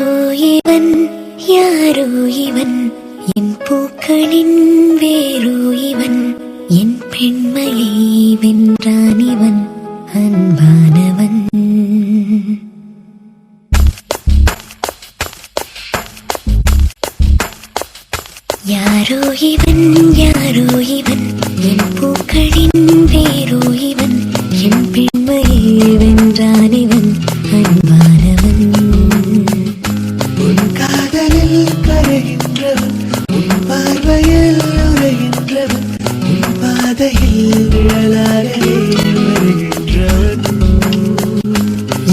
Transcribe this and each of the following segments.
இவன் யாரோ இவன் என் பூக்களின் வேரோ இவன் என் பெண்மையை வென்றான் இவன் அன்பானவன். யாரோ இவன் யாரோ இவன் என் பூக்களின் வேரோ இவன் என் பெண்மையை வென்றான் இவன் அன்பானவன். உன் காதலில் கரைகின்றவன் உன் பார்வையில் உரைகின்றவன் உன் பாதையில் விழலாகவே வருகின்றவன்.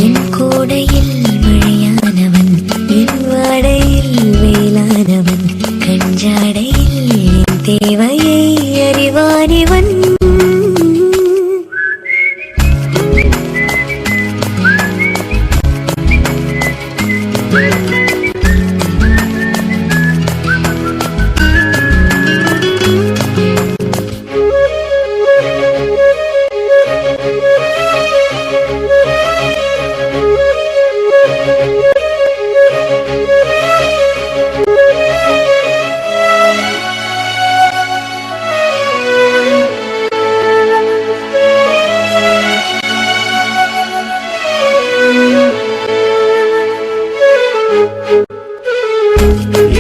என் கோடையில் மழையானவன் என் வாடையில் வேளானவன் கஞ்சாடையில் என் தேவையை அறிவானிவன்.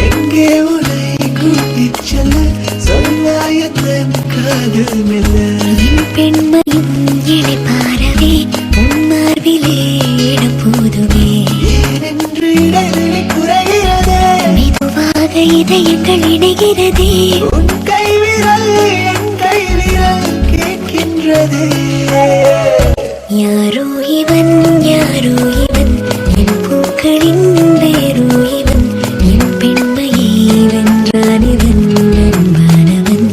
எங்கே உன்னை கூட்டிச் செல்ல சொல்லாயத்தன் காதல் மெல்ல. என் பெண்மையும் இழைப்பாரவே உன் மார்பிலே இடம் போதுமே. ஏனென்று இடைவெளி குறைகிறதே மெதுவாக இதயங்கள் இணைகிறதே. உன் கைவிரல் என் கைவிரல் கேட்கின்றதே. யாரோ இவன் யாரோ இவன் என் பூக்களின் வேரோ இவன் என் பெண்மையை வென்றான் இவன் அன்பானவன்.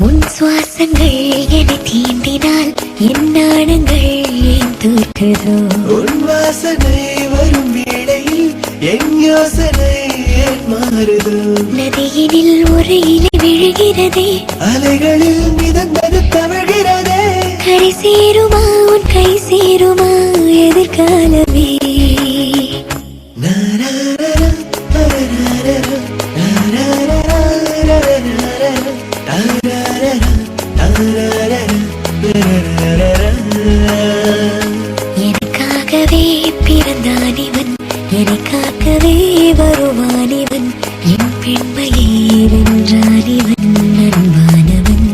உன் சுவாசங்கள் என்னை தீண்டினால் என் நாணங்கள் ஏன் தோற்குதோ. உன் வாசனை வரும் வேளையில் என் யோசனை ஏன் மாறுதோ. நதியினில் ஒரு இலை விழுகிறதே அலைகளில் மிதந்தது தவழ்கிறதே. கரை சேருமா உன் கை சேருமா எதிர்காலமே. எனக்காகவே பிறந்தான் இவன் என்னை காக்கவே வருவான் இவன் என் பெண்மையை வென்றான் இவன் அன்பானவன்.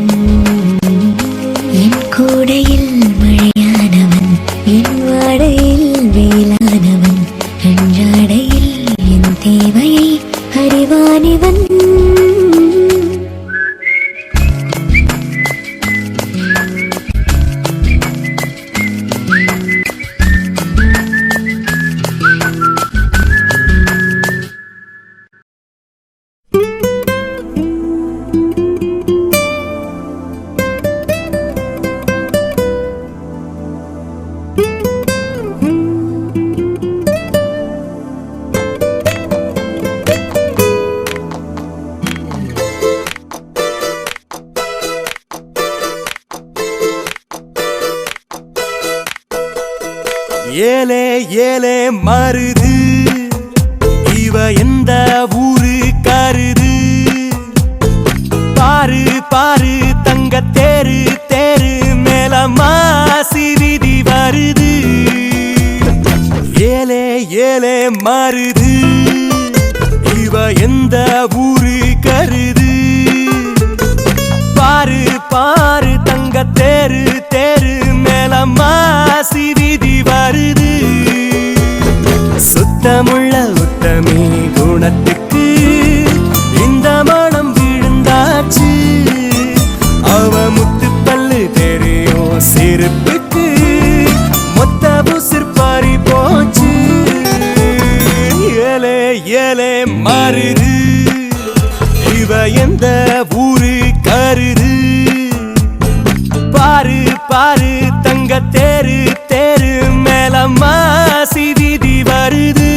என் கோடையில் மழையானவன் என் வாடையில் வேளானவன் அன்றாடையில் என் தேவையை அறிவான் இவன். ஏலே ஏலே மருது இவ எந்த ஊரு கருது. பாரு பாரு தங்க தேரு தேரு மேல மாசி மாறுது இவ எந்த ஊரு கருது பாரு பாரு தங்க தேரு தேரு மேல மாசி வீதி வருது சுத்தமுள்ள உத்தமி குணத்துக்கு இந்த மனம் விழுந்தாச்சு அவ முத்து பல்லு தெரியும் சிரிப்புக்கு மொத்த புசிர் பாரி போச்சு ஏலே ஏலே மாறுது இவ எந்த ஊரு கருது பாரு பாரு தங்க தேரு தேரு மேல மாசி வீதி வருது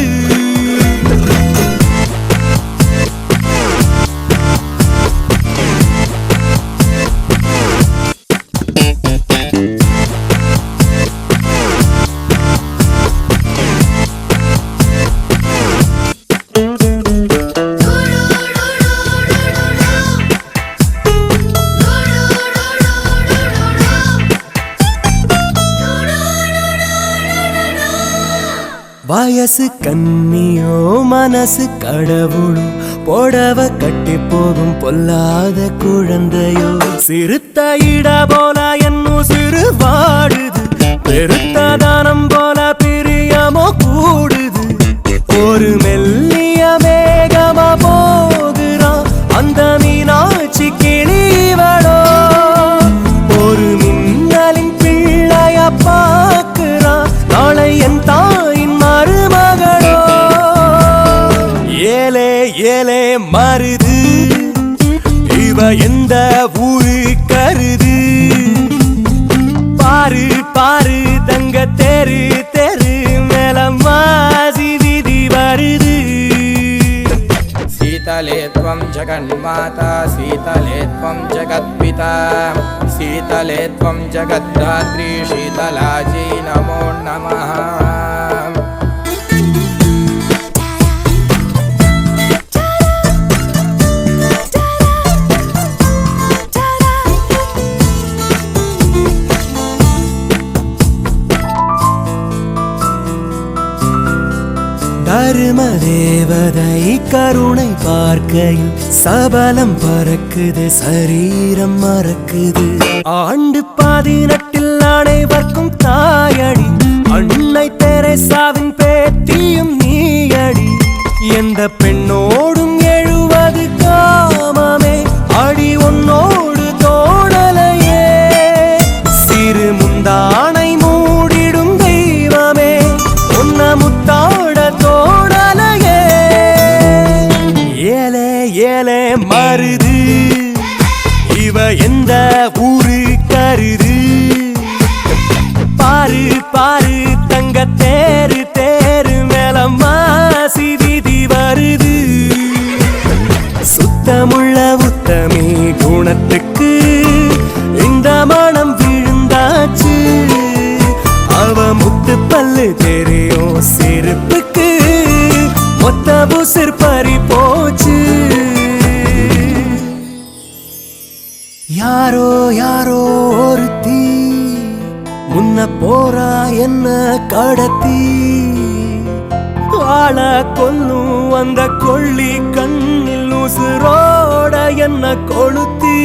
வயசு கண்ணியோ மனசு கடவுளோ போடவ கட்டி போகும் பொல்லாத குழந்தையோ சிறுத்த இட போல என்னும் சிறு வாடுது பெருத்த தானம் போல பிரியமோ கூடுது ஒரு மெல்லிய மேகமா போகிறான் அந்த மீனாட்சி கிளிவளோ ஒரு மின்னலின் பிள்ளைய பார்க்கிறான் நாளை என் தாயின் மருமகளோ ஏலே ஏலே மாறுது இவ எந்த ஊரு கருது பாரு பாரு தங்க தேரு தேரு மேல மாசி வீதி வருது शीतले त्वं जगन्माता शीतले त्वं जगत्पिता शीतले त्वं जगद्धात्री शीतलाजी नमो नमः தர்ம தேவதை கருணை பார்க்கையில் சபலம் பறக்குது சரீரம் மறக்குது ஆண்டு 18 அனைவர்க்கும் தாயடி அன்னை தெரேசாவின் பேத்தியும் நீயடி எந்த பெண்ணோடும் 70 காமமே அடி உன்னோடு தோணலையே சிறு முந்தானை மூடிடும் தெய்வமே உன்ன முத்தாட தோணலையே ஏலே ஏலே மாறுது இவ எந்த ஊரு கருது பாரு பாரு தங்க தேரு தேரு மேல மாசி வீதி வருது சுத்தமுள்ள உத்தமி குணத்துக்கு இந்த மனம் விழுந்தாச்சு அவ முத்து பல்லு தெரியும் சிரிப்புக்கு மொத்த புசிர் பறி போச்சு யாரோ யாரோ ஒருத்தி முன்ன போறா என்ன கடத்தி ஆள கொல்லும் அந்த கொள்ளி கண்ணில் உசுரோட என்ன கொளுத்தி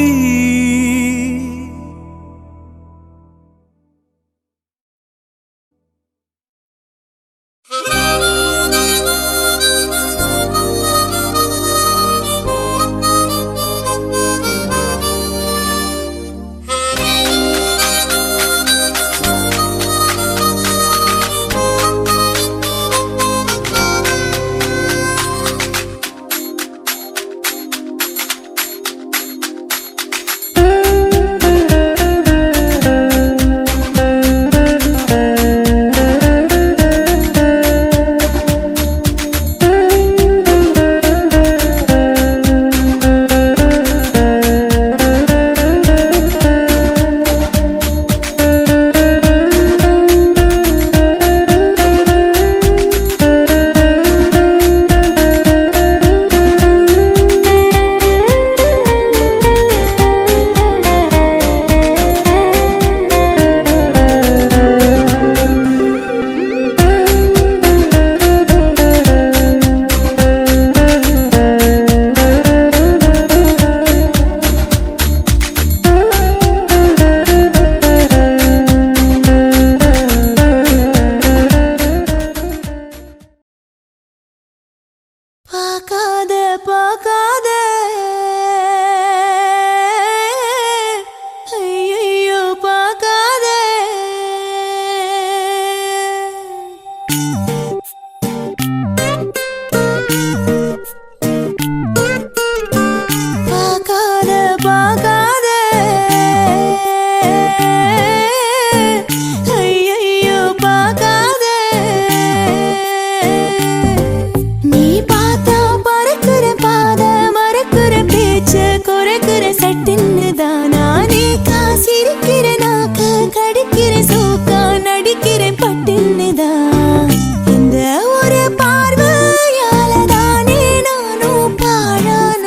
சோக்கா நடிக்கிறேன் பட்டில்னுதான். இந்த ஒரு பார்வையால தானே நானும் பாழான.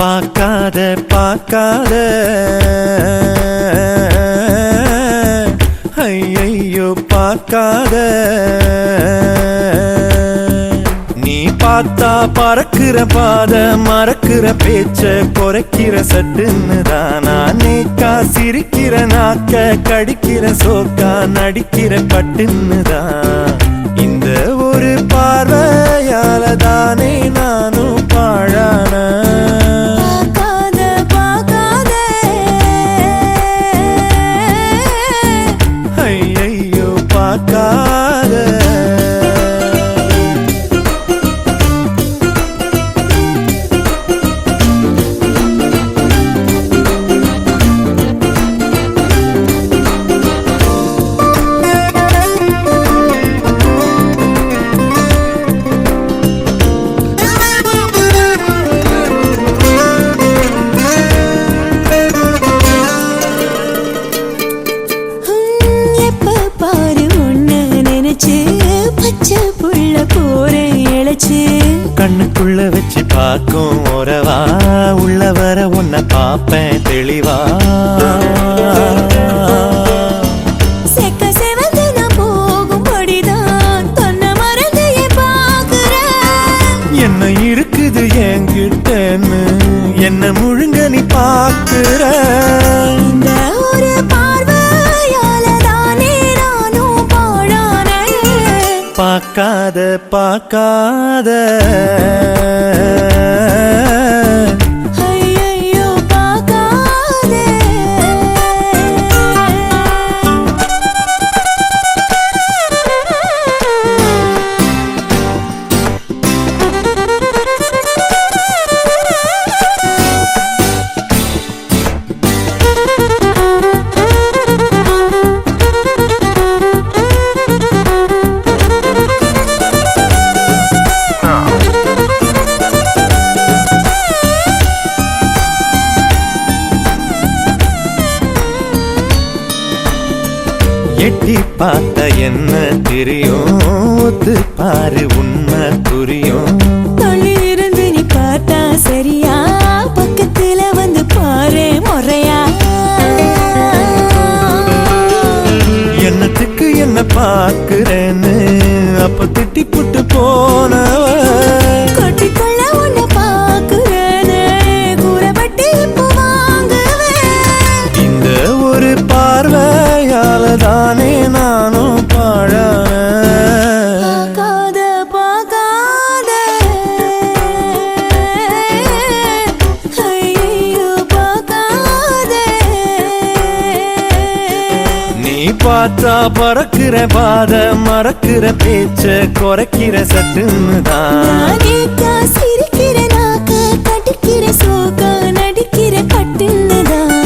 பார்க்காத பார்க்காத ஐயையோ பார்க்காத. நீ பார்த்தா பறக்கிற பாத மறக்கிற பேச்ச குறைக்கிற சட்டுன்னு தான். நான் நேக்கா சிரிக்கிற நாக்க கடிக்கிற சோக்கா நடிக்கிற பட்டுன்னு தான். இந்த ஒரு பார்வையால தானே நானும் பாழான. ஐயையோ பார்க்காத. கண்ணுக்குள்ள வச்சு பார்க்கும் உறவா உள்ள வர உன்னை பார்ப்பேன் தெளிவா. செக்க செவந்து நான் போகும்படிதான் தொன்ன மறந்து பாக்குறேன். என்ன இருக்குது என்கிட்டன்னு என்ன முழுங்க நீ பாக்குற. இந்த ஒரு பார்வையால தானே நானும் பாழானேன். பார்க்காத பார்க்காத. ஐயையோ பார்க்காத. எட்டி பார்த்த என்ன தெரியும் ஒத்து பாரு உண்மை புரியும். தொழில் இருந்து நீ பார்த்தா சரியா பக்கத்துல வந்து பாரு முறையா. என்னத்துக்கு என்ன பாக்குறேன்னு அப்ப திட்டி புட்டு போனவ. கொட்டிக்கொள்ள உன்னை பாக்குறேன்னு கூறப்பட்டு இப்போ வாங்குவேன். இந்த ஒரு பார்வையால தானே நானும் பாழான. பார்க்காத பார்க்காத. ஐயோ பார்க்காத. நீ பார்த்தா பறக்கிற பாத மறக்கிற பேச்ச குறைக்கிற சட்டுன்னு தான். நானேக்கா சிரிக்கிற நாக்க கடிக்கிற சோக்கா நடிக்கிற பட்டுன்னுதான்.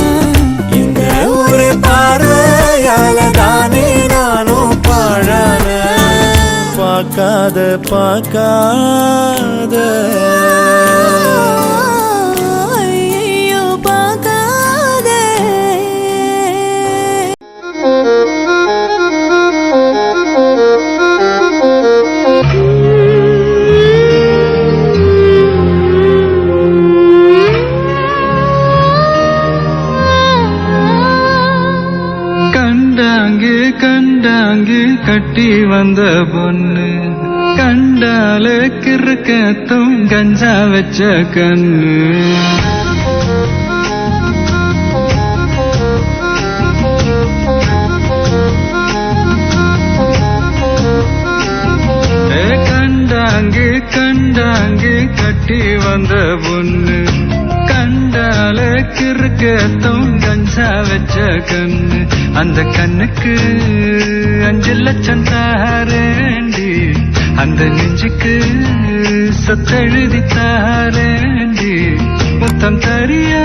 இந்த ஒரு பார்வையால தானே நானும் பாழான. பார்க்காத பார்க்காத. ஐயோ பார்க்காத. கண்டாங்கு கண்டாங்கு கட்டி வந்த பொண்ணு கண்டால கிறுக்கத்தும் கஞ்சா வச்ச கண்ணு. கண்டாங்கு கண்டாங்கு கட்டி வந்த பொண்ணு கண்டால கிறுக்கத்தும் கஞ்சா வச்ச கண்ணு. அந்த கண்ணுக்கு 5 லட்சம் தாரேண்டி அந்த நெஞ்சுக்கு சொத்தெழுதி தாரேண்டி. முத்தம் தரியா